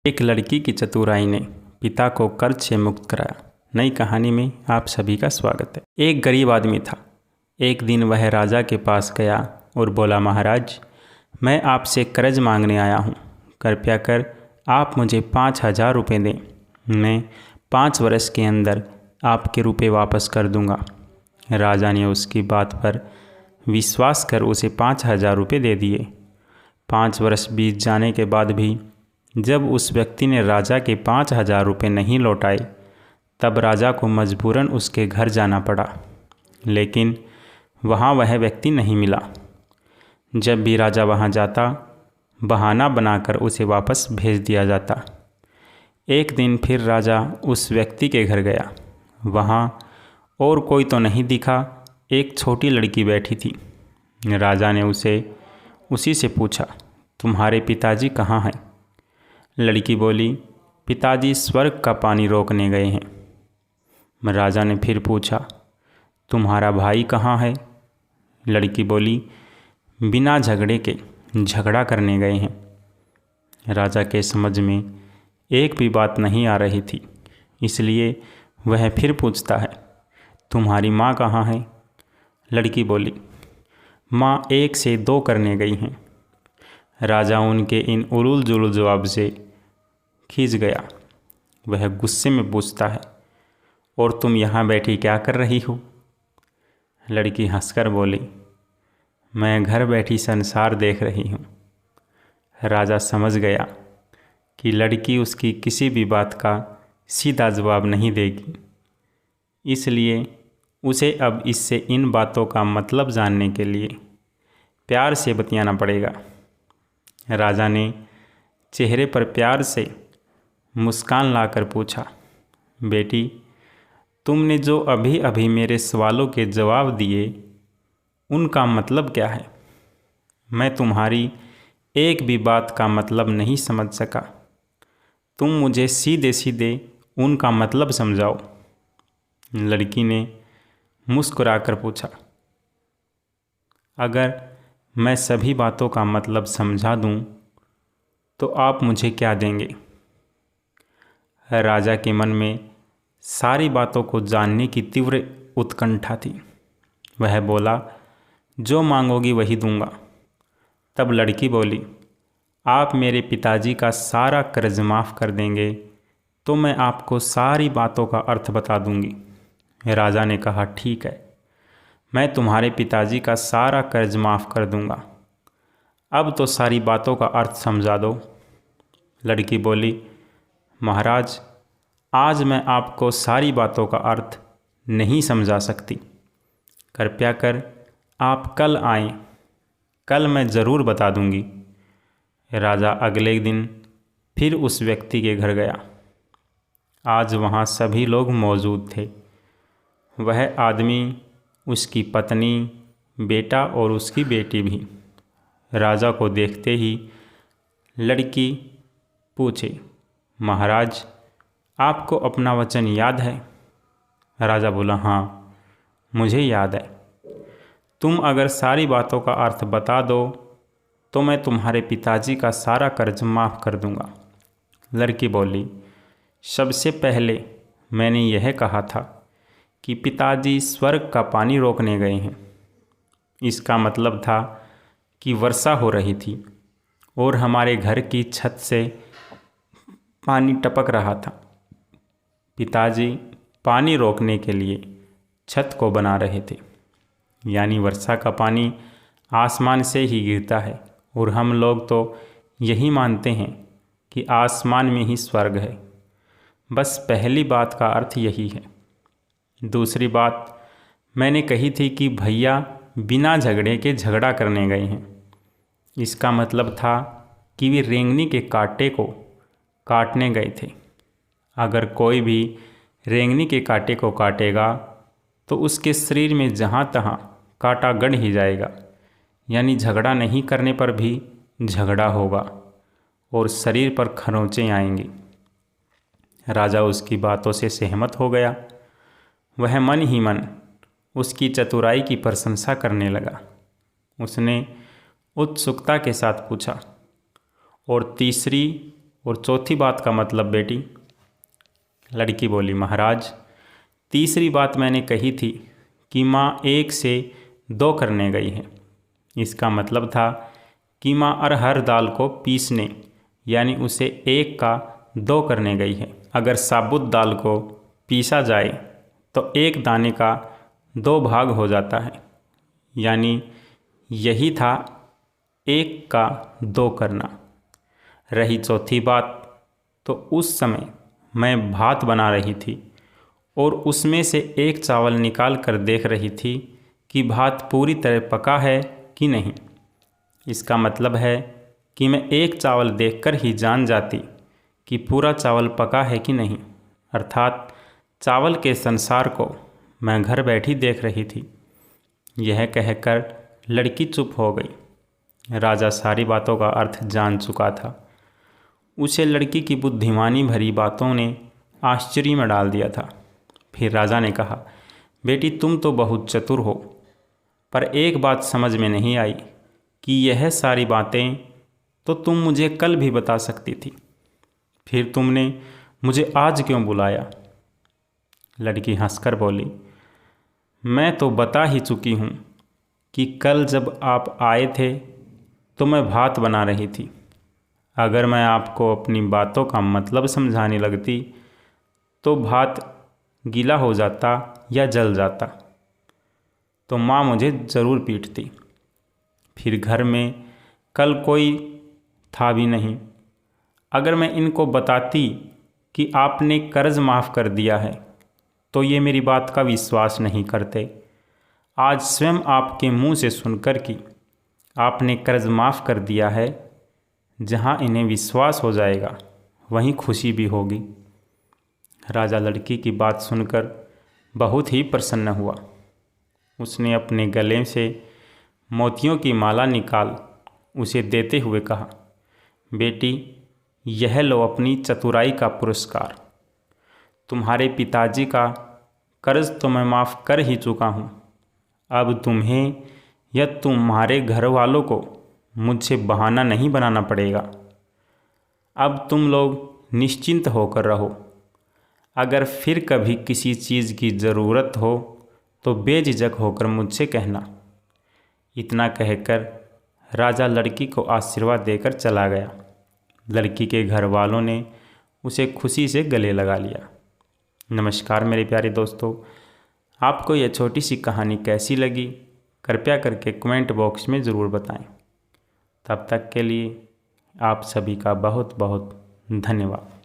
एक लड़की की चतुराई ने पिता को कर्ज से मुक्त कराया। नई कहानी में आप सभी का स्वागत है। एक गरीब आदमी था। एक दिन वह राजा के पास गया और बोला, महाराज, मैं आपसे कर्ज मांगने आया हूँ। कृपया कर आप मुझे 5,000 रुपये दें। मैं 5 वर्ष के अंदर आपके रुपए वापस कर दूंगा। राजा ने उसकी बात पर विश्वास कर उसे 5,000 रुपये दे दिए। 5 वर्ष बीत जाने के बाद भी जब उस व्यक्ति ने राजा के 5,000 रुपये नहीं लौटाए, तब राजा को मजबूरन उसके घर जाना पड़ा। लेकिन वहाँ वह व्यक्ति नहीं मिला। जब भी राजा वहाँ जाता, बहाना बनाकर उसे वापस भेज दिया जाता। एक दिन फिर राजा उस व्यक्ति के घर गया। वहाँ और कोई तो नहीं दिखा, एक छोटी लड़की बैठी थी। राजा ने उसी से पूछा, तुम्हारे पिताजी कहाँ हैं? लड़की बोली, पिताजी स्वर्ग का पानी रोकने गए हैं। राजा ने फिर पूछा, तुम्हारा भाई कहाँ है? लड़की बोली, बिना झगड़े के झगड़ा करने गए हैं। राजा के समझ में एक भी बात नहीं आ रही थी, इसलिए वह फिर पूछता है, तुम्हारी माँ कहाँ है? लड़की बोली, माँ 1 से 2 करने गई हैं। राजा उनके इन उलूल जुलूल जवाब से खींच गया। वह गुस्से में पूछता है, और तुम यहाँ बैठी क्या कर रही हो? लड़की हंसकर बोली, मैं घर बैठी संसार देख रही हूँ। राजा समझ गया कि लड़की उसकी किसी भी बात का सीधा जवाब नहीं देगी, इसलिए उसे अब इससे इन बातों का मतलब जानने के लिए प्यार से बतियाना पड़ेगा। राजा ने चेहरे पर प्यार से मुस्कान लाकर पूछा, बेटी, तुमने जो अभी अभी मेरे सवालों के जवाब दिए, उनका मतलब क्या है? मैं तुम्हारी एक भी बात का मतलब नहीं समझ सका। तुम मुझे सीधे सीधे उनका मतलब समझाओ। लड़की ने मुस्कुराकर पूछा, अगर मैं सभी बातों का मतलब समझा दूं, तो आप मुझे क्या देंगे? राजा के मन में सारी बातों को जानने की तीव्र उत्कंठा थी। वह बोला, जो मांगोगी वही दूंगा। तब लड़की बोली, आप मेरे पिताजी का सारा कर्ज माफ़ कर देंगे तो मैं आपको सारी बातों का अर्थ बता दूंगी। राजा ने कहा, ठीक है, मैं तुम्हारे पिताजी का सारा कर्ज माफ़ कर दूंगा। अब तो सारी बातों का अर्थ समझा दो। लड़की बोली, महाराज, आज मैं आपको सारी बातों का अर्थ नहीं समझा सकती। कृपया कर आप कल आएं, कल मैं ज़रूर बता दूंगी। राजा अगले दिन फिर उस व्यक्ति के घर गया। आज वहाँ सभी लोग मौजूद थे। वह आदमी, उसकी पत्नी, बेटा और उसकी बेटी भी। राजा को देखते ही लड़की पूछे, महाराज, आपको अपना वचन याद है? राजा बोला, हाँ, मुझे याद है। तुम अगर सारी बातों का अर्थ बता दो तो मैं तुम्हारे पिताजी का सारा कर्ज माफ़ कर दूंगा। लड़की बोली, सबसे पहले मैंने यह कहा था कि पिताजी स्वर्ग का पानी रोकने गए हैं। इसका मतलब था कि वर्षा हो रही थी और हमारे घर की छत से पानी टपक रहा था। पिताजी पानी रोकने के लिए छत को बना रहे थे। यानी वर्षा का पानी आसमान से ही गिरता है, और हम लोग तो यही मानते हैं कि आसमान में ही स्वर्ग है। बस पहली बात का अर्थ यही है। दूसरी बात मैंने कही थी कि भैया बिना झगड़े के झगड़ा करने गए हैं। इसका मतलब था कि वे रेंगनी के कांटे को काटने गए थे। अगर कोई भी रेंगनी के कांटे को काटेगा तो उसके शरीर में जहाँ तहाँ कांटा गड़ ही जाएगा। यानी झगड़ा नहीं करने पर भी झगड़ा होगा और शरीर पर खरोंचें आएंगी। राजा उसकी बातों से सहमत हो गया। वह मन ही मन उसकी चतुराई की प्रशंसा करने लगा। उसने उत्सुकता के साथ पूछा, और तीसरी और चौथी बात का मतलब बेटी? लड़की बोली, महाराज तीसरी बात मैंने कही थी कि माँ 1 से 2 करने गई है। इसका मतलब था कि माँ अरहर दाल को पीसने यानी उसे 1 का 2 करने गई है। अगर साबुत दाल को पीसा जाए तो 1 दाने का 2 भाग हो जाता है, यानी यही था 1 का 2 करना। रही चौथी बात, तो उस समय मैं भात बना रही थी और उसमें से 1 चावल निकाल कर देख रही थी कि भात पूरी तरह पका है कि नहीं। इसका मतलब है कि मैं 1 चावल देखकर ही जान जाती कि पूरा चावल पका है कि नहीं, अर्थात चावल के संसार को मैं घर बैठी देख रही थी। यह कहकर लड़की चुप हो गई। राजा सारी बातों का अर्थ जान चुका था। उसे लड़की की बुद्धिमानी भरी बातों ने आश्चर्य में डाल दिया था। फिर राजा ने कहा, बेटी तुम तो बहुत चतुर हो, पर एक बात समझ में नहीं आई कि यह सारी बातें तो तुम मुझे कल भी बता सकती थी, फिर तुमने मुझे आज क्यों बुलाया? लड़की हंसकर बोली, मैं तो बता ही चुकी हूँ कि कल जब आप आए थे तो मैं भात बना रही थी। अगर मैं आपको अपनी बातों का मतलब समझाने लगती तो भात गीला हो जाता या जल जाता, तो माँ मुझे ज़रूर पीटती। फिर घर में कल कोई था भी नहीं। अगर मैं इनको बताती कि आपने कर्ज माफ़ कर दिया है तो ये मेरी बात का विश्वास नहीं करते। आज स्वयं आपके मुंह से सुनकर कि आपने कर्ज माफ़ कर दिया है, जहाँ इन्हें विश्वास हो जाएगा वहीं खुशी भी होगी। राजा लड़की की बात सुनकर बहुत ही प्रसन्न हुआ। उसने अपने गले से मोतियों की माला निकाल उसे देते हुए कहा, बेटी यह लो अपनी चतुराई का पुरस्कार। तुम्हारे पिताजी का कर्ज तो मैं माफ़ कर ही चुका हूँ। अब तुम्हें या तुम्हारे घर वालों को मुझसे बहाना नहीं बनाना पड़ेगा। अब तुम लोग निश्चिंत होकर रहो। अगर फिर कभी किसी चीज़ की ज़रूरत हो तो बेझिझक होकर मुझसे कहना। इतना कहकर राजा लड़की को आशीर्वाद देकर चला गया। लड़की के घर वालों ने उसे खुशी से गले लगा लिया। नमस्कार मेरे प्यारे दोस्तों, आपको यह छोटी सी कहानी कैसी लगी कृपया करके कमेंट बॉक्स में ज़रूर बताएं। तब तक के लिए आप सभी का बहुत बहुत धन्यवाद।